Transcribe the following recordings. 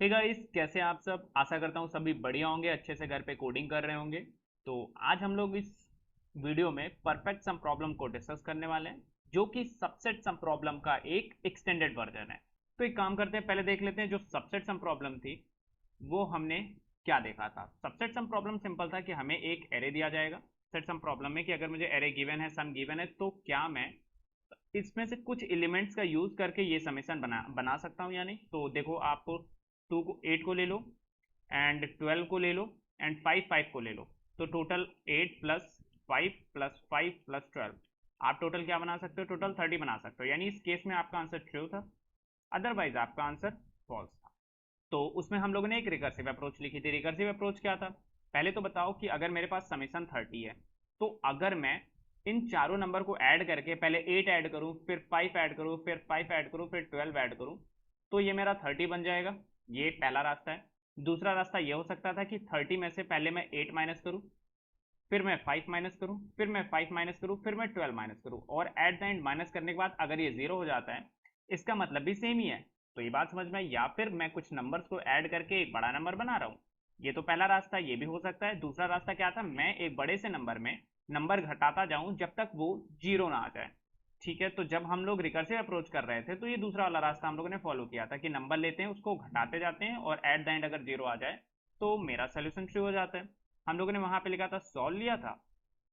Hey guys, कैसे हैं आप सब। आशा करता हूँ सभी बढ़िया होंगे, अच्छे से घर पे कोडिंग कर रहे होंगे। तो आज हम लोग इस वीडियो में परफेक्ट सम प्रॉब्लम को डिस्कस करने वाले हैं, जो कि सबसेट सम प्रॉब्लम का एक एक्सटेंडेड वर्जन है। तो एक काम करते हैं, पहले देख लेते हैं जो सबसेट सम प्रॉब्लम थी वो हमने क्या देखा था। सबसेट सम प्रॉब्लम सिंपल था कि हमें एक एरे दिया जाएगा सेट सम प्रॉब्लम में, कि अगर मुझे एरे गिवन है, सम गिवन है, तो क्या मैं इसमें से कुछ एलिमेंट्स का यूज करके ये समेशन बना बना सकता हूँ या नहीं। तो देखो, आप 8 को ले लो एंड 12 को ले लो एंड 5 को ले लो। तो टोटल 8 + 5 + 5 + 12, आप टोटल क्या बना सकते हो, टोटल 30 बना सकते हो। यानी इस केस में आपका आंसर ट्रू था, अदरवाइज आपका आंसर फॉल्स था। तो उसमें हम लोगों ने एक रिकर्सिव अप्रोच लिखी थी। रिकर्सिव अप्रोच क्या था, पहले तो बताओ कि अगर मेरे पास समेशन 30 है, तो अगर मैं इन चारों नंबर को ऐड करके पहले 8 ऐड करूं, फिर 5 ऐड करूं, फिर 5 ऐड करूं, फिर 12 ऐड करूं, तो ये मेरा 30 बन जाएगा। ये पहला रास्ता है। दूसरा रास्ता ये हो सकता था कि 30 में से पहले मैं 8 माइनस करूं, फिर मैं 5 माइनस करूं, फिर मैं 5 माइनस करूं, फिर मैं 12 माइनस करूं, और एट द एंड माइनस करने के बाद अगर ये जीरो हो जाता है, इसका मतलब भी सेम ही है। तो ये बात समझ में, या फिर मैं कुछ नंबर्स को ऐड करके एक बड़ा नंबर बना रहा हूँ। ये तो पहला रास्ता, ये भी हो सकता है। दूसरा रास्ता क्या था, मैं एक बड़े से नंबर में नंबर घटाता जाऊं जब तक वो जीरो ना आ जाए। ठीक है, तो जब हम लोग रिकर्सिव अप्रोच कर रहे थे तो ये दूसरा वाला रास्ता हम लोगों ने फॉलो किया था, कि नंबर लेते हैं, उसको घटाते जाते हैं, और एट द एंड अगर जीरो आ जाए तो मेरा सोल्यूशन ट्रू हो जाता है। हम लोगों ने वहां पे लिखा था, सॉल्व लिया था,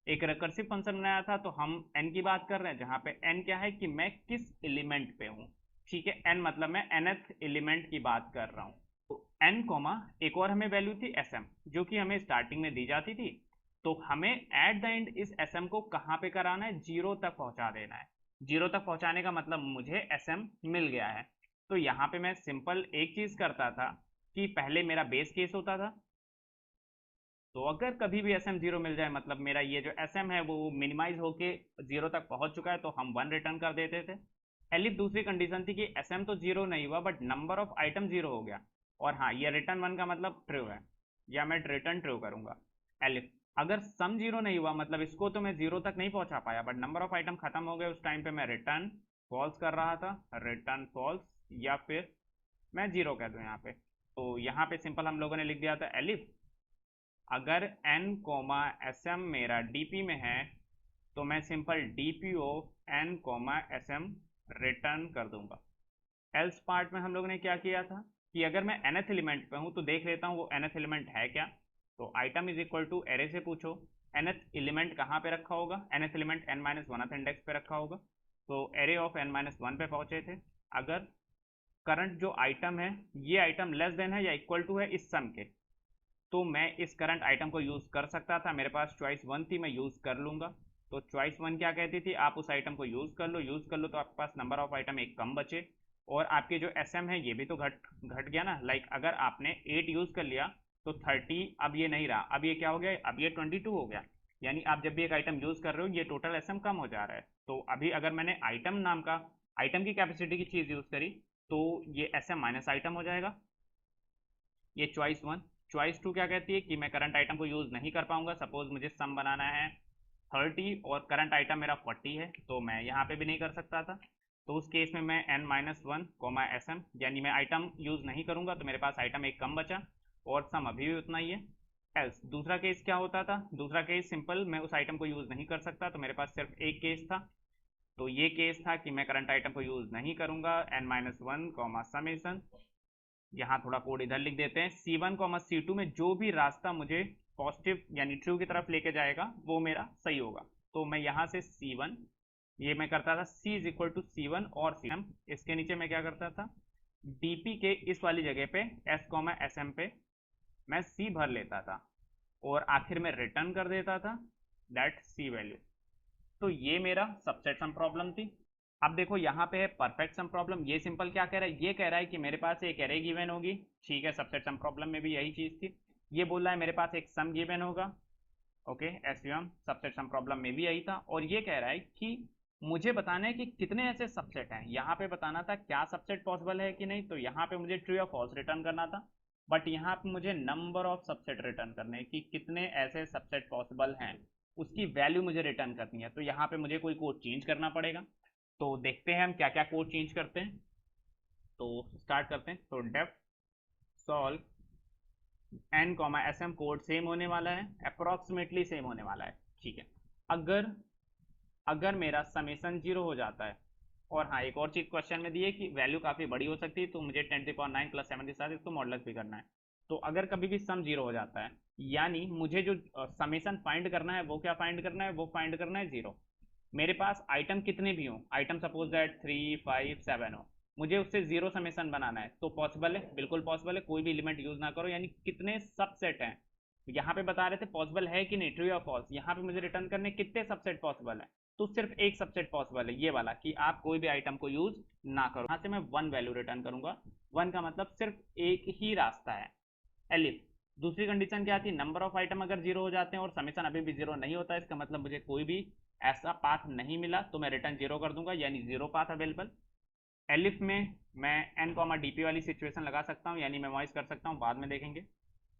एक रिकर्सिव फंक्शन बनाया था। तो हम एन की बात कर रहे हैं, जहां पे एन क्या है कि मैं किस एलिमेंट पे हूँ। ठीक है, एन मतलब मैं nth एलिमेंट की बात कर रहा हूँ। तो एन कॉमा एक और हमें वैल्यू थी एस एम, जो कि हमें स्टार्टिंग में दी जाती थी। तो हमें एट द एंड इस एस एम को कहाँ पे कराना है, जीरो तक पहुंचा देना है। जीरो तक पहुंचाने का मतलब मुझे एस एम मिल गया है। तो यहाँ पे मैं सिंपल एक चीज करता था कि पहले मेरा बेस केस होता था। तो अगर कभी भी एस एम जीरो मिल जाए, मतलब मेरा ये जो एस एम है वो मिनिमाइज होके जीरो तक पहुंच चुका है, तो हम वन रिटर्न कर देते थे। एलिफ दूसरी कंडीशन थी कि एस एम तो जीरो नहीं हुआ, but number of item zero हो गया। और हाँ, ये रिटर्न वन का मतलब ट्रू है, या मैं रिटर्न ट्रू करूंगा। एलिफ अगर सम जीरो नहीं हुआ, मतलब इसको तो मैं जीरो तक नहीं पहुंचा पाया, बट नंबर ऑफ आइटम खत्म हो गए, उस टाइम पे मैं रिटर्न फॉल्स कर रहा था, रिटर्न फॉल्स, या फिर मैं जीरो कह दूं यहाँ पे। तो यहाँ पे सिंपल हम लोगों ने लिख दिया था, एलिफ अगर n कोमा एस एम मेरा डीपी में है, तो मैं simple DP of n comma S M return कर दूंगा। एल्स पार्ट में हम लोगों ने क्या किया था कि अगर मैं nth एलिमेंट पे हूं तो देख लेता हूं वो nth एलिमेंट है क्या। तो item is equal to array से पूछो nth एलिमेंट कहाँ पे रखा होगा, nth element n minus one index पे रखा होगा। तो array of n minus one पे पहुंचे थे। अगर करंट जो आइटम है, ये आइटम लेस देन है या इक्वल टू है इस सम के, तो मैं इस करंट आइटम को यूज कर सकता था। मेरे पास चॉइस वन थी, मैं यूज कर लूंगा। तो चॉइस वन क्या कहती थी, आप उस आइटम को यूज कर लो, यूज कर लो तो आपके पास नंबर ऑफ आइटम एक कम बचे, और आपके जो एस एम है ये भी तो घट घट गया ना। लाइक अगर आपने 8 यूज कर लिया तो 30 अब ये नहीं रहा, अब ये क्या हो गया, अब ये 22 हो गया। यानी आप जब भी एक आइटम यूज कर रहे हो, ये टोटल एस एम कम हो जा रहा है। तो अभी अगर मैंने आइटम नाम का, आइटम की कैपेसिटी की चीज यूज करी, तो ये एस एम माइनस आइटम हो जाएगा। ये चॉइस वन। चॉइस टू क्या कहती है कि मैं करंट आइटम को यूज नहीं कर पाऊंगा। सपोज मुझे सम बनाना है 30 और करंट आइटम मेरा 40 है, तो मैं यहाँ पे भी नहीं कर सकता था। तो उस केस में मैं n minus one comma S M, यानी मैं आइटम यूज नहीं करूंगा, तो मेरे पास आइटम एक कम बचा, और सम अभी भी उतना ही है। एल्स दूसरा केस क्या होता था, दूसरा केस सिंपल, मैं उस आइटम को यूज नहीं कर सकता, तो मेरे पास सिर्फ एक केस था। तो ये केस था कि मैं करंट आइटम को यूज नहीं करूंगा, n minus one comma summation. यहाँ थोड़ा कोड इधर लिख देते हैं, C1 कॉमा C2 में जो भी रास्ता मुझे पॉजिटिव यानी ट्रू की तरफ लेके जाएगा वो मेरा सही होगा। तो मैं यहाँ से C1, ये मैं करता था C is equal to C1 और CM, इसके नीचे मैं क्या करता था, DP के इस वाली जगह पे S कॉमा SM पे मैं C भर लेता था, और आखिर में रिटर्न कर देता था दैट C वैल्यू। तो ये मेरा सबसेट सम प्रॉब्लम थी। अब देखो यहाँ पे है परफेक्ट सम प्रॉब्लम। ये सिंपल क्या कह रहा है, ये कह रहा है कि मेरे पास एक एरे गिवन होगी। ठीक है, सबसेट सम प्रॉब्लम में भी यही चीज थी। ये बोल रहा है मेरे पास एक सम गिवन होगा। Okay, SVM subset sum problem में भी यही था, और ये कह रहा है कि मुझे बताना है कि कितने ऐसे सबसेट हैं। यहाँ पे बताना था क्या सबसेट पॉसिबल है कि नहीं, तो यहाँ पे मुझे ट्रू या फॉल्स रिटर्न करना था। बट यहाँ पे मुझे नंबर ऑफ सबसेट रिटर्न करने हैं, कि कितने ऐसे सबसेट पॉसिबल हैं, उसकी वैल्यू मुझे रिटर्न करनी है। तो यहाँ पे मुझे कोई कोड चेंज करना पड़ेगा। तो देखते हैं हम क्या क्या कोड चेंज करते हैं। तो स्टार्ट करते हैं। तो def solve n comma s m code same होने वाला है, अप्रोक्सीमेटली सेम होने वाला है, ठीक है। अगर अगर मेरा समेसन 0 हो जाता है, और हाँ एक और चीज़ क्वेश्चन में दी है कि वैल्यू काफ़ी बड़ी हो सकती है, तो मुझे 10⁹ प्लस 7 के साथ इसको मॉडुलस भी करना है। तो अगर कभी भी सम 0 हो जाता है, यानी मुझे जो समेसन फाइंड करना है वो क्या फाइंड करना है, वो फाइंड करना है 0। मेरे पास आइटम कितने भी हों, आइटम सपोज दैट 3 5 7 हो, मुझे उससे 0 समेसन बनाना है, तो पॉसिबल है, बिल्कुल पॉसिबल है, कोई भी एलिमेंट यूज ना करो। यानी कितने सबसेट हैं, यहाँ पे बता रहे थे पॉसिबल है कि नहीं, ट्रू या फॉल्स, यहाँ पे मुझे रिटर्न करने कितने सबसेट पॉसिबल है, तो सिर्फ एक सबसेट पॉसिबल है, ये वाला कि आप कोई भी आइटम को यूज ना करो। यहाँ से मैं 1 वैल्यू रिटर्न करूंगा, 1 का मतलब सिर्फ एक ही रास्ता है, एलिफ। दूसरी कंडीशन क्या थी, नंबर ऑफ आइटम अगर 0 हो जाते हैं और समेसन अभी भी 0 नहीं होता, इसका मतलब मुझे कोई भी ऐसा पाथ नहीं मिला, तो मैं रिटर्न 0 कर दूंगा, यानी 0 पाथ अवेलेबल। एलिफ में मैं एन कॉमा डीपी वाली सिचुएशन लगा सकता हूँ, यानी मेमोराइज कर सकता हूँ, बाद में देखेंगे।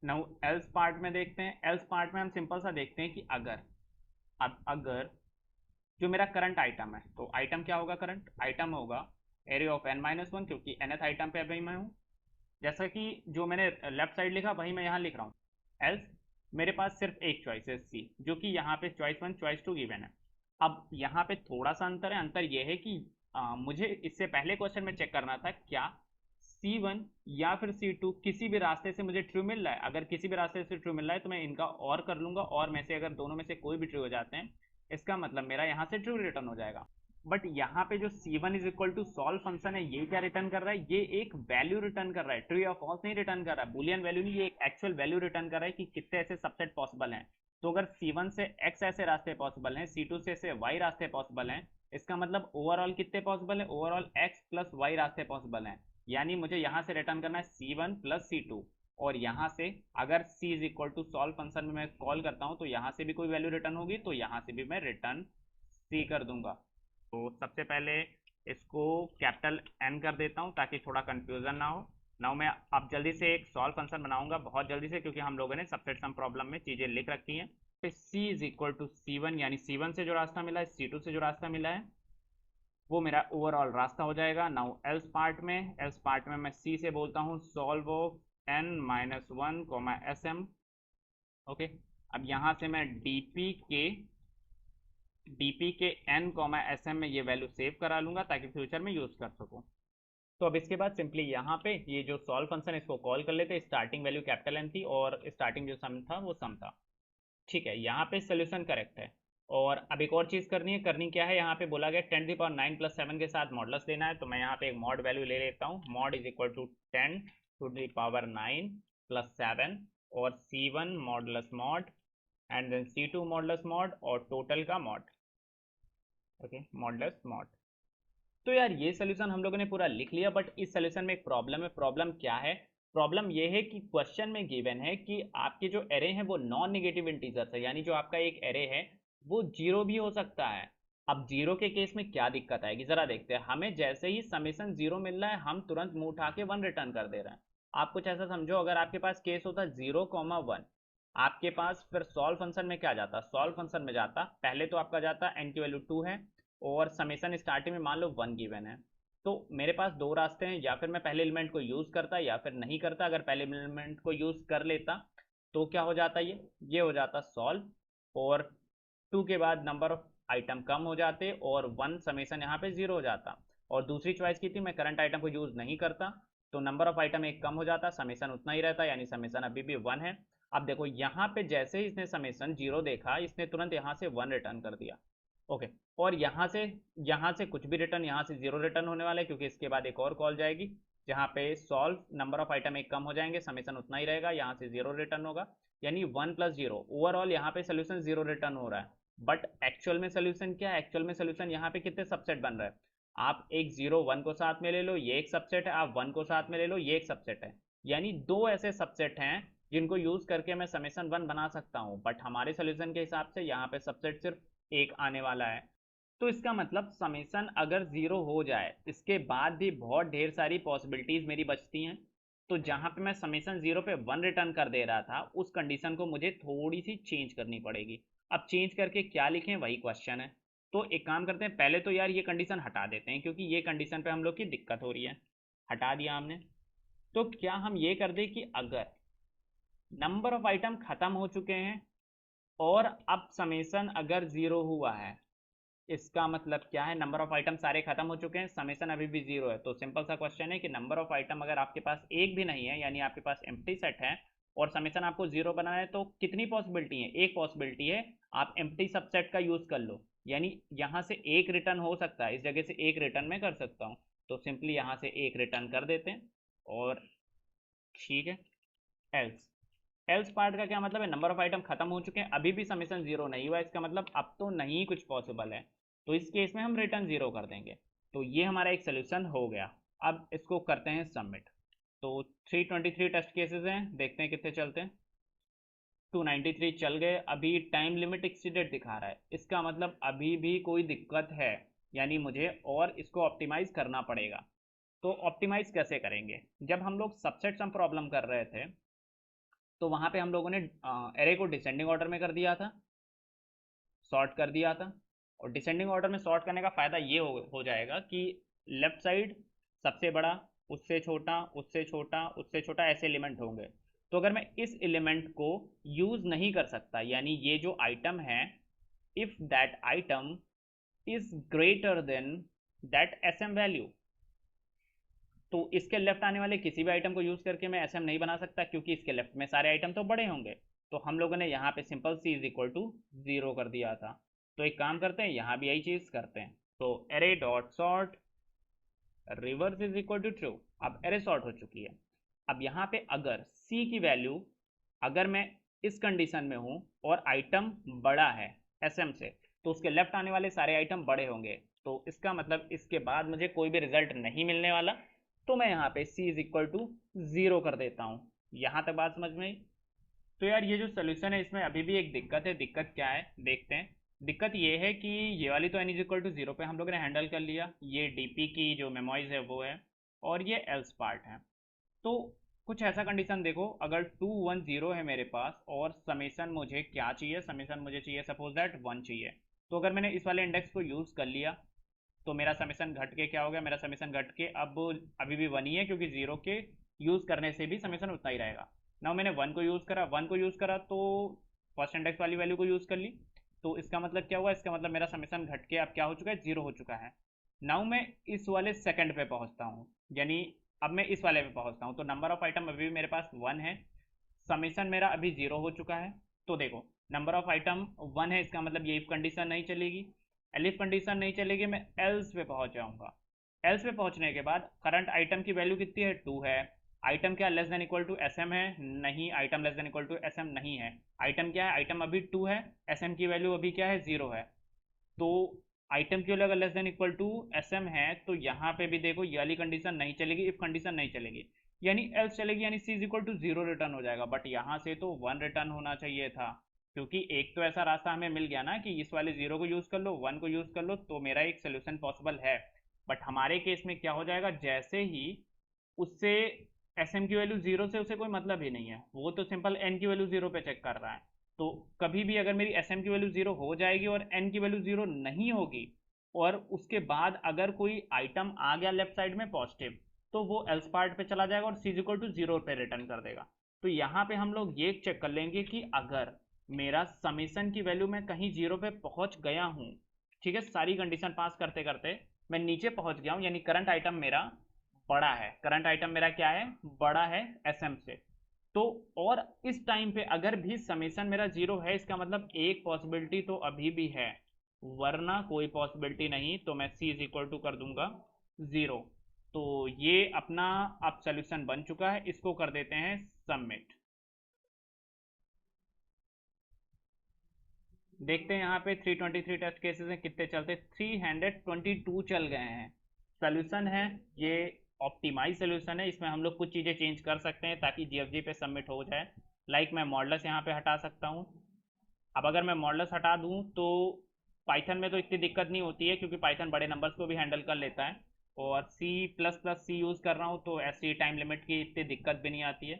नाउ एल्स पार्ट में देखते हैं। एल्स पार्ट में हम सिंपल सा देखते हैं कि अगर जो मेरा करंट आइटम है, तो आइटम क्या होगा, करंट आइटम होगा एरे ऑफ n-1, क्योंकि nth आइटम पे अभी मैं हूँ, जैसा कि जो मैंने लेफ्ट साइड लिखा वही मैं यहाँ लिख रहा हूँ। एल्स मेरे पास सिर्फ एक चॉइस है सी, जो कि यहाँ पे चॉइस 1 चॉइस 2 गिवन है। अब यहाँ पे थोड़ा सा अंतर है, अंतर ये है कि मुझे इससे पहले क्वेश्चन में चेक करना था क्या C1 या फिर C2 किसी भी रास्ते से मुझे ट्रू मिल रहा है। अगर किसी भी रास्ते से ट्रू मिल रहा है तो मैं इनका और कर लूंगा, और में से अगर दोनों में से कोई भी ट्रू हो जाते हैं, इसका मतलब मेरा यहाँ से ट्रू रिटर्न हो जाएगा। बट यहाँ पे जो C1 is equal to solve function है, ये क्या रिटर्न कर रहा है, ये एक वैल्यू रिटर्न कर रहा है, ट्रू या फॉल्स नहीं रिटर्न कर रहा है, बुलियन वैल्यू नहीं, ये एक एक्चुअल वैल्यू रिटर्न कर रहा है कि कितने ऐसे सबसेट पॉसिबल हैं। तो अगर C1 से X ऐसे रास्ते पॉसिबल हैं, C2 से ऐसे Y रास्ते पॉसिबल हैं, इसका मतलब ओवरऑल कितने पॉसिबल है, ओवरऑल X प्लस Y रास्ते पॉसिबल हैं। यानी मुझे यहाँ से रिटर्न करना है C1 प्लस C2, और यहाँ से अगर C is equal to solve function में मैं कॉल करता हूँ तो यहाँ से भी कोई वैल्यू रिटर्न होगी, तो यहाँ से भी मैं रिटर्न C कर दूंगा। तो सबसे पहले इसको कैपिटल N कर देता हूँ ताकि थोड़ा कंफ्यूजन ना हो। नाउ मैं अब जल्दी से एक सॉल्व फंक्शन बनाऊंगा, बहुत जल्दी से, क्योंकि हम लोगों ने सबसेट सम प्रॉब्लम में चीज़ें लिख रखी हैं। C is equal to C1, यानी C1 से जो रास्ता मिला है, C2 से जो रास्ता मिला है, वो मेरा ओवरऑल रास्ता हो जाएगा। नाउ एल्स पार्ट में मैं C से बोलता हूँ solve of n-1 SM। Okay, अब यहाँ से मैं डीपी के n SM में ये वैल्यू सेव करा लूंगा ताकि फ्यूचर में यूज कर सकूँ। तो अब इसके बाद सिंपली यहाँ पे ये जो सॉल्व फंक्शन है इसको कॉल कर लेते, स्टार्टिंग वैल्यू कैपिटल N थी और स्टार्टिंग जो सम था वो सम था, ठीक है। यहाँ पे सोल्यूशन करेक्ट है। और अब एक और चीज़ करनी क्या है, यहाँ पे बोला गया 10⁹ प्लस 7 के साथ मॉडुलस लेना है, तो मैं यहाँ पे एक मॉड वैल्यू ले लेता हूँ, mod is equal to 10⁹ plus 7 और C1 modulus mod and then C2 modulus mod और टोटल का मॉड, ओके, मॉडुलस मॉड। तो यार ये सोल्यूशन हम लोगों ने पूरा लिख लिया, बट इस सोल्यूशन में एक प्रॉब्लम है। प्रॉब्लम क्या है, प्रॉब्लम ये है कि क्वेश्चन में गिवन है कि आपके जो एरे हैं वो नॉन नेगेटिव इंटीजर्स है, यानी जो आपका एक एरे है वो 0 भी हो सकता है। अब 0 के केस में क्या दिक्कत आएगी जरा देखते हैं। हमें जैसे ही समेसन 0 मिल रहा है हम तुरंत मुंह उठा के 1 रिटर्न कर दे रहे हैं। आप कुछ ऐसा समझो, अगर आपके पास केस होता 0,1, आपके पास फिर सॉल्व फंक्शन में क्या जाता, सॉल्व फंक्शन में जाता, पहले तो आपका जाता n की वैल्यू 2 है और समेसन स्टार्टिंग में मान लो 1 गिवन है, तो मेरे पास दो रास्ते हैं, या फिर मैं पहले एलिमेंट को यूज करता या फिर नहीं करता। अगर पहले एलिमेंट को यूज कर लेता तो क्या हो जाता, ये हो जाता सॉल्व, और 2 के बाद नंबर ऑफ आइटम कम हो जाते और 1 समेसन यहाँ पे 0 हो जाता। और दूसरी चॉइस की थी मैं करंट आइटम को यूज नहीं करता, तो नंबर ऑफ आइटम एक कम हो जाता, समेसन उतना ही रहता, यानी समेसन अभी भी 1 है। अब देखो यहाँ पे जैसे ही इसने समेसन 0 देखा, इसने तुरंत यहाँ से 1 रिटर्न कर दिया, ओके। और यहाँ से कुछ भी रिटर्न, यहाँ से 0 रिटर्न होने वाला है, क्योंकि इसके बाद एक और कॉल जाएगी जहाँ पे सॉल्व नंबर ऑफ आइटम एक कम हो जाएंगे, समेसन उतना ही रहेगा, यहाँ से 0 रिटर्न होगा, यानी 1 प्लस 0। ओवरऑल यहाँ पे सोल्यूशन 0 रिटर्न हो रहा है, बट एक्चुअल में सोल्यूशन क्या है, एक्चुअल में सोल्यूशन यहाँ पे कितने सबसेट बन रहा है, आप एक 0 1 को साथ में ले लो, ये एक सबसेट है, आप 1 को साथ में ले लो, ये एक सबसेट है, यानी दो ऐसे सबसेट हैं जिनको यूज करके मैं समेसन 1 बना सकता हूँ। बट हमारे सोल्यूशन के हिसाब से यहाँ पे सबसेट सिर्फ एक आने वाला है, तो इसका मतलब समेसन अगर 0 हो जाए इसके बाद भी बहुत ढेर सारी पॉसिबिलिटीज मेरी बचती हैं। तो जहां पे मैं समेसन 0 पे 1 रिटर्न कर दे रहा था, उस कंडीशन को मुझे थोड़ी सी चेंज करनी पड़ेगी। अब चेंज करके क्या लिखें वही क्वेश्चन है। तो एक काम करते हैं, पहले तो यार ये कंडीशन हटा देते हैं, क्योंकि ये कंडीशन पे हम लोग की दिक्कत हो रही है। हटा दिया हमने। तो क्या हम ये कर दें कि अगर नंबर ऑफ आइटम खत्म हो चुके हैं और अब समेसन अगर जीरो हुआ है, इसका मतलब क्या है, नंबर ऑफ आइटम सारे खत्म हो चुके हैं, समेसन अभी भी जीरो है। तो सिंपल सा क्वेश्चन है कि नंबर ऑफ आइटम अगर आपके पास एक भी नहीं है, यानी आपके पास एम्प्टी सेट है और समेसन आपको जीरो बनाना है, तो कितनी पॉसिबिलिटी है? एक पॉसिबिलिटी है, आप एम्प्टी सबसेट का यूज कर लो, यानी यहां से एक रिटर्न हो सकता है, इस जगह से एक रिटर्न में कर सकता हूं। तो सिंपली यहां से एक रिटर्न कर देते हैं और ठीक है। एल्स एल्स पार्ट का क्या मतलब है? नंबर ऑफ आइटम खत्म हो चुके हैं, अभी भी समेसन जीरो नहीं हुआ, इसका मतलब अब तो नहीं कुछ पॉसिबल है, तो इस केस में हम रिटर्न जीरो कर देंगे। तो ये हमारा एक सोल्यूशन हो गया। अब इसको करते हैं सबमिट। तो 323 टेस्ट केसेस हैं, देखते हैं कितने चलते हैं। 293 चल गए। अभी टाइम लिमिट एक्सीडेड दिखा रहा है, इसका मतलब अभी भी कोई दिक्कत है, यानी मुझे और इसको ऑप्टिमाइज करना पड़ेगा। तो ऑप्टिमाइज कैसे करेंगे? जब हम लोग सबसेट सम प्रॉब्लम कर रहे थे तो वहां पे हम लोगों ने एरे को डिसेंडिंग ऑर्डर में कर दिया था, सॉर्ट कर दिया था। और डिसेंडिंग ऑर्डर में सॉर्ट करने का फ़ायदा ये हो जाएगा कि लेफ्ट साइड सबसे बड़ा, उससे छोटा, उससे छोटा, उससे छोटा, ऐसे एलिमेंट होंगे। तो अगर मैं इस एलिमेंट को यूज़ नहीं कर सकता, यानी ये जो आइटम है, if that item is greater than that s m value, तो इसके लेफ्ट आने वाले किसी भी आइटम को यूज करके मैं एसएम नहीं बना सकता, क्योंकि इसके लेफ्ट में सारे आइटम तो बड़े होंगे। तो हम लोगों ने यहाँ पे simple c is equal to zero कर दिया था। तो एक काम करते हैं, यहाँ भी यही चीज करते हैं। तो array dot sort reverse is equal to true. अब एरे सॉर्ट हो चुकी है। अब यहाँ पे अगर सी की वैल्यू, अगर मैं इस कंडीशन में हूँ और आइटम बड़ा है एसएम से, तो उसके लेफ्ट आने वाले सारे आइटम बड़े होंगे। तो इसका मतलब इसके बाद मुझे कोई भी रिजल्ट नहीं मिलने वाला। तो मैं यहाँ पे c is equal to zero कर देता हूँ। यहाँ तक बात समझ में आई? तो यार ये जो सोल्यूशन है इसमें अभी भी एक दिक्कत है। दिक्कत क्या है देखते हैं। दिक्कत ये है कि ये वाली तो n is equal to zero पे हम लोग ने हैंडल कर लिया, ये डीपी की जो मेमोइज है वो है, और ये एल्स पार्ट है। तो कुछ ऐसा कंडीशन देखो, अगर 210 है मेरे पास और समेसन मुझे क्या चाहिए, समेसन मुझे चाहिए सपोज दैट 1 चाहिए। तो अगर मैंने इस वाले इंडेक्स को यूज़ कर लिया तो मेरा समेसन घट के क्या हो गया, मेरा समेसन घट के अब अभी भी 1 ही है, क्योंकि जीरो के यूज़ करने से भी समेसन उतना ही रहेगा। ना मैंने 1 को यूज़ करा, 1 को यूज़ करा तो फर्स्ट इंडेक्स वाली वैल्यू को यूज़ कर ली। तो इसका मतलब क्या हुआ, इसका मतलब मेरा समेसन घट के अब क्या हो चुका है, जीरो हो चुका है। नाउ मैं इस वाले सेकंड पे पहुंचता हूँ, यानी अब मैं इस वाले पे पहुंचता हूँ। तो नंबर ऑफ आइटम अभी भी मेरे पास 1 है, समेसन मेरा अभी जीरो हो चुका है। तो देखो नंबर ऑफ आइटम 1 है, इसका मतलब ये इफ कंडीशन नहीं चलेगी, एलिफ कंडीशन नहीं चलेगी, मैं एल्स पे पहुंच जाऊंगा। एल्स पे पहुंचने के बाद करंट आइटम की वैल्यू कितनी है, 2 है। आइटम क्या less than equal to s m है? नहीं, item less than equal to s m नहीं है। आइटम क्या है, आइटम अभी 2 है, एस एम की वैल्यू अभी क्या है, 0 है। तो आइटम की वैल्यू अगर less than equal to s m है तो यहाँ पे भी देखो ये वाली कंडीशन नहीं चलेगी, इफ कंडीशन नहीं चलेगी, यानी एल्स चलेगी, यानी C is equal to zero return हो जाएगा। बट यहाँ से तो 1 रिटर्न होना चाहिए था, क्योंकि एक तो ऐसा रास्ता हमें मिल गया ना कि इस वाले जीरो को यूज कर लो, 1 को यूज कर लो, तो मेरा एक सोल्यूशन पॉसिबल है। बट हमारे केस में क्या हो जाएगा, जैसे ही उससे एस एम की वैल्यू जीरो से उसे कोई मतलब ही नहीं है, वो तो सिंपल एन की वैल्यू जीरो पे चेक कर रहा है। तो कभी भी अगर मेरी एस एम की वैल्यू जीरो हो जाएगी और एन की वैल्यू जीरो नहीं होगी, और उसके बाद अगर कोई आइटम आ गया लेफ्ट साइड में पॉजिटिव, तो वो एल्स पार्ट पे चला जाएगा और सी इज इक्वल टू जीरो पे रिटर्न कर देगा। तो यहाँ पे हम लोग ये चेक कर लेंगे कि अगर मेरा समेसन की वैल्यू मैं कहीं जीरो पे पहुंच गया हूँ, ठीक है, सारी कंडीशन पास करते करते मैं नीचे पहुंच गया हूँ, यानी करंट आइटम मेरा बड़ा है, करंट आइटम मेरा क्या है, बड़ा है एसएम से। तो और इस टाइम पे अगर भी समेसन मेरा जीरो है, इसका मतलब एक पॉसिबिलिटी तो अभी भी है, वरना कोई पॉसिबिलिटी नहीं। तो मैं सी इज इक्वल टू कर दूंगा जीरो। तो ये अपना अब सोल्यूशन बन चुका है, इसको कर देते हैं सबमिट। देखते हैं यहाँ पे 323 टेस्ट केसेस हैं, कितने चलते, 322 चल गए हैं। सोल्यूशन है ये, ऑप्टिमाइज सोल्यूशन है, इसमें हम लोग कुछ चीज़ें चेंज कर सकते हैं ताकि जीएफजी पे सबमिट हो जाए। लाइक मैं मॉडल्स यहाँ पे हटा सकता हूँ। अब अगर मैं मॉडल्स हटा दूँ तो पाइथन में तो इतनी दिक्कत नहीं होती है, क्योंकि पाइथन बड़े नंबर्स को भी हैंडल कर लेता है, और सी प्लस प्लस सी यूज़ कर रहा हूँ तो ऐसी टाइम लिमिट की इतनी दिक्कत भी नहीं आती है।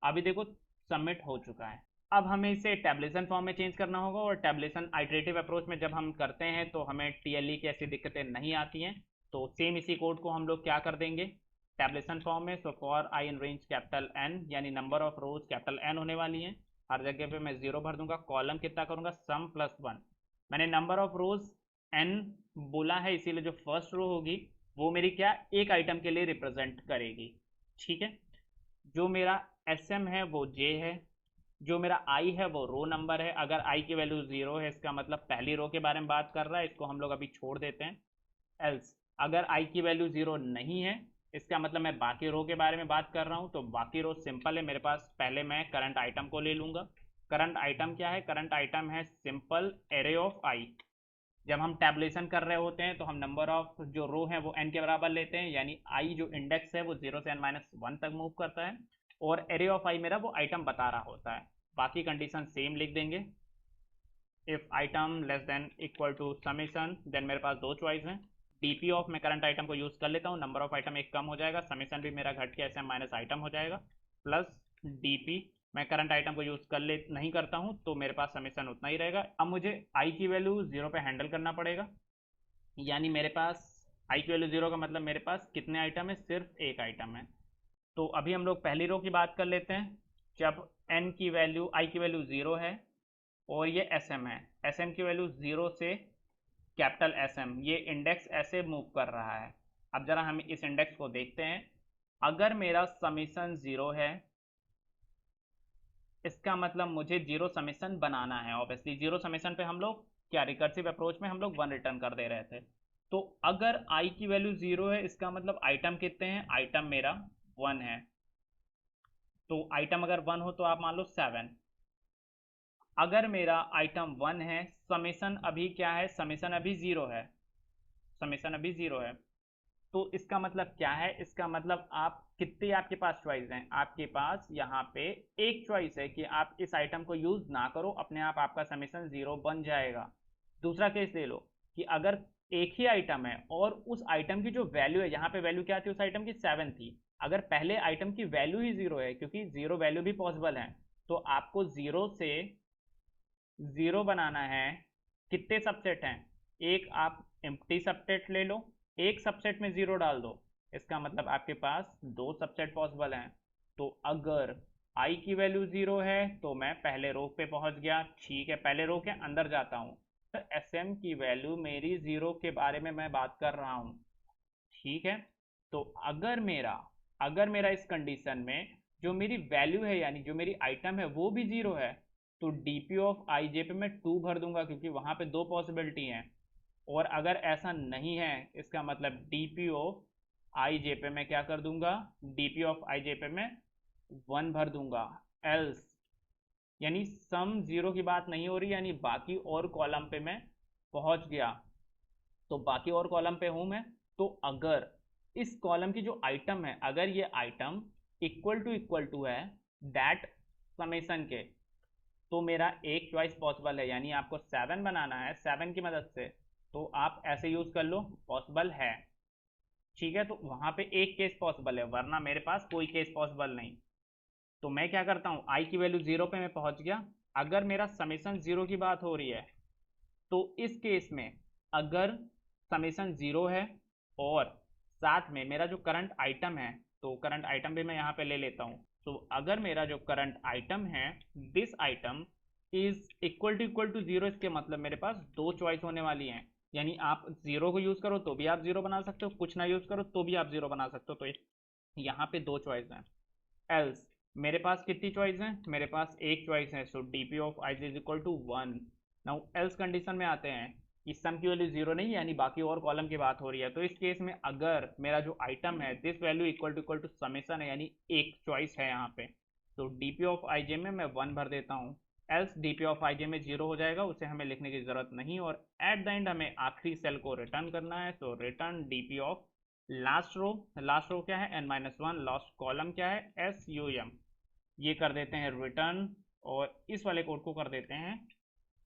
अभी देखो सबमिट हो चुका है। अब हमें इसे टैबलेशन फॉर्म में चेंज करना होगा, और टैबलेशन आइटरेटिव अप्रोच में जब हम करते हैं तो हमें टीएलई की ऐसी दिक्कतें नहीं आती हैं। तो सेम इसी कोड को हम लोग क्या कर देंगे, टैबलेशन फॉर्म में। So for I in range capital N, यानी number of rows capital N होने वाली हैं, हर जगह पे मैं 0 भर दूंगा। कॉलम कितना करूंगा, सम प्लस 1। मैंने नंबर ऑफ रोज एन बोला है, इसीलिए जो फर्स्ट रो होगी वो मेरी क्या, एक आइटम के लिए रिप्रेजेंट करेगी। ठीक है, जो मेरा एस एम है वो जे है, जो मेरा आई है वो रो नंबर है। अगर आई की वैल्यू 0 है इसका मतलब पहली रो के बारे में बात कर रहा है, इसको हम लोग अभी छोड़ देते हैं। एल्स अगर आई की वैल्यू 0 नहीं है इसका मतलब मैं बाकी रो के बारे में बात कर रहा हूँ। तो बाकी रो सिंपल है मेरे पास, पहले मैं करंट आइटम को ले लूँगा। करंट आइटम क्या है, करंट आइटम है सिंपल एरे ऑफ आई। जब हम टैबुलेशन कर रहे होते हैं तो हम नंबर ऑफ जो रो है वो n के बराबर लेते हैं, यानी आई जो इंडेक्स है वो 0 से n-1 तक मूव करता है, और एरे ऑफ आई मेरा वो आइटम बता रहा होता है। बाकी कंडीशन सेम लिख देंगे। If item less than equal to summation, then मेरे पास दो चॉइस हैं। डीपी ऑफ मैं करंट आइटम को यूज़ कर लेता हूँ, नंबर ऑफ आइटम एक कम हो जाएगा, समेशन भी मेरा घट के एस एम माइनस आइटम हो जाएगा, प्लस डीपी मैं करंट आइटम को यूज़ कर ले नहीं करता हूँ तो मेरे पास समेशन उतना ही रहेगा। अब मुझे आई की वैल्यू 0 पे हैंडल करना पड़ेगा, यानी मेरे पास आई की वैल्यू 0 का मतलब मेरे पास कितने आइटम है, सिर्फ एक आइटम है। तो अभी हम लोग पहली रो की बात कर लेते हैं। जब एन की वैल्यू आई की वैल्यू 0 है और ये एस एम है, एस एम की वैल्यू 0 से कैपिटल एस एम, ये इंडेक्स ऐसे मूव कर रहा है। अब जरा हम इस इंडेक्स को देखते हैं। अगर मेरा समीशन 0 है इसका मतलब मुझे 0 समीशन बनाना है। ऑब्वियसली 0 समीशन पे हम लोग क्या, रिकर्सिव अप्रोच में हम लोग 1 रिटर्न कर दे रहे थे। तो अगर आई की वैल्यू 0 है इसका मतलब आइटम कितने हैं, आइटम मेरा 1 है। तो आइटम अगर 1 हो तो आप मान लो 7। अगर मेरा आइटम 1 है, समेशन अभी क्या है, समेशन अभी 0 है, समेशन अभी 0 है। तो इसका मतलब क्या है, इसका मतलब आप कितने, आपके पास चॉइस हैं, आपके पास यहाँ पे एक चॉइस है कि आप इस आइटम को यूज ना करो, अपने आप आपका समेशन 0 बन जाएगा। दूसरा केस ले लो कि अगर एक ही आइटम है और उस आइटम की जो वैल्यू है, यहाँ पे वैल्यू क्या थी उस आइटम की, 7 थी। अगर पहले आइटम की वैल्यू ही 0 है, क्योंकि 0 वैल्यू भी पॉसिबल है, तो आपको 0 से 0 बनाना है। कितने सबसेट हैं, एक आप एम्प्टी सबसेट ले लो, एक सबसेट में 0 डाल दो, इसका मतलब आपके पास दो सबसेट पॉसिबल हैं। तो अगर आई की वैल्यू 0 है तो मैं पहले रो पे पहुंच गया, ठीक है, पहले रो के अंदर जाता हूं। तो एस एम की वैल्यू मेरी 0 के बारे में मैं बात कर रहा हूं, ठीक है। तो अगर मेरा इस कंडीशन में जो मेरी वैल्यू है, यानी जो मेरी आइटम है वो भी 0 है, तो डीपी ऑफ आई जे पे मैं 2 भर दूंगा, क्योंकि वहां पे दो पॉसिबिलिटी हैं। और अगर ऐसा नहीं है इसका मतलब डीपी ऑफ आई जे पे मैं क्या कर दूंगा, डीपी ऑफ आई जे पे मैं 1 भर दूंगा। एल्स यानी सम 0 की बात नहीं हो रही, यानी बाकी और कॉलम पे मैं पहुंच गया। तो बाकी और कॉलम पे हूं मैं। तो अगर इस कॉलम की जो आइटम है, अगर ये आइटम इक्वल टू है दैट समेशन के, तो मेरा एक चॉइस पॉसिबल है, यानी आपको 7 बनाना है 7 की मदद से, तो आप ऐसे यूज कर लो, पॉसिबल है, ठीक है। तो वहां पे एक केस पॉसिबल है, वरना मेरे पास कोई केस पॉसिबल नहीं। तो मैं क्या करता हूँ, आई की वैल्यू 0 पे मैं पहुंच गया। अगर मेरा समेशन 0 की बात हो रही है तो इस केस में अगर समेशन 0 है और साथ में मेरा जो करंट आइटम है, तो करंट आइटम भी मैं यहाँ पे ले लेता हूँ। तो अगर मेरा जो करंट आइटम है, this item is equal to 0, इसके मतलब मेरे पास दो चॉइस होने वाली हैं। यानी आप 0 को यूज करो तो भी आप 0 बना सकते हो, कुछ ना यूज करो तो भी आप 0 बना सकते हो। तो यहाँ पे दो चॉइस हैं। एल्स मेरे पास कितनी चॉइस हैं, मेरे पास एक चॉइस है। So D P of I is equal to 1। Now else condition में आते हैं कि सम की वैल्यू 0 नहीं, यानी बाकी और कॉलम की बात हो रही है। तो इस केस में अगर मेरा जो आइटम है this value equal to summation है, यानी एक चॉइस है यहाँ पे, तो d P of i j में मैं 1 भर देता हूँ। Else d P of i j में 0 हो जाएगा, उसे हमें लिखने की जरूरत नहीं, और एट द एंड हमें आखिरी सेल को रिटर्न करना है। तो return d P of last row क्या है, n-1, लास्ट कॉलम क्या है, एस यू एम, ये कर देते हैं रिटर्न, और इस वाले कोड को कर देते हैं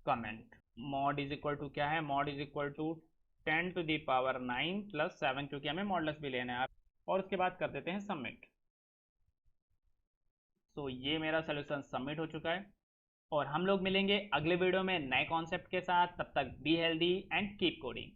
comment. Mod is equal to क्या है, mod is equal to 10 to the power 9 plus 7, क्योंकि हमें मॉडल्स भी लेना है, और उसके बाद कर देते हैं सबमिट। तो ये मेरा सोल्यूशन सबमिट हो चुका है, और हम लोग मिलेंगे अगले वीडियो में नए कॉन्सेप्ट के साथ। तब तक be healthy and keep coding.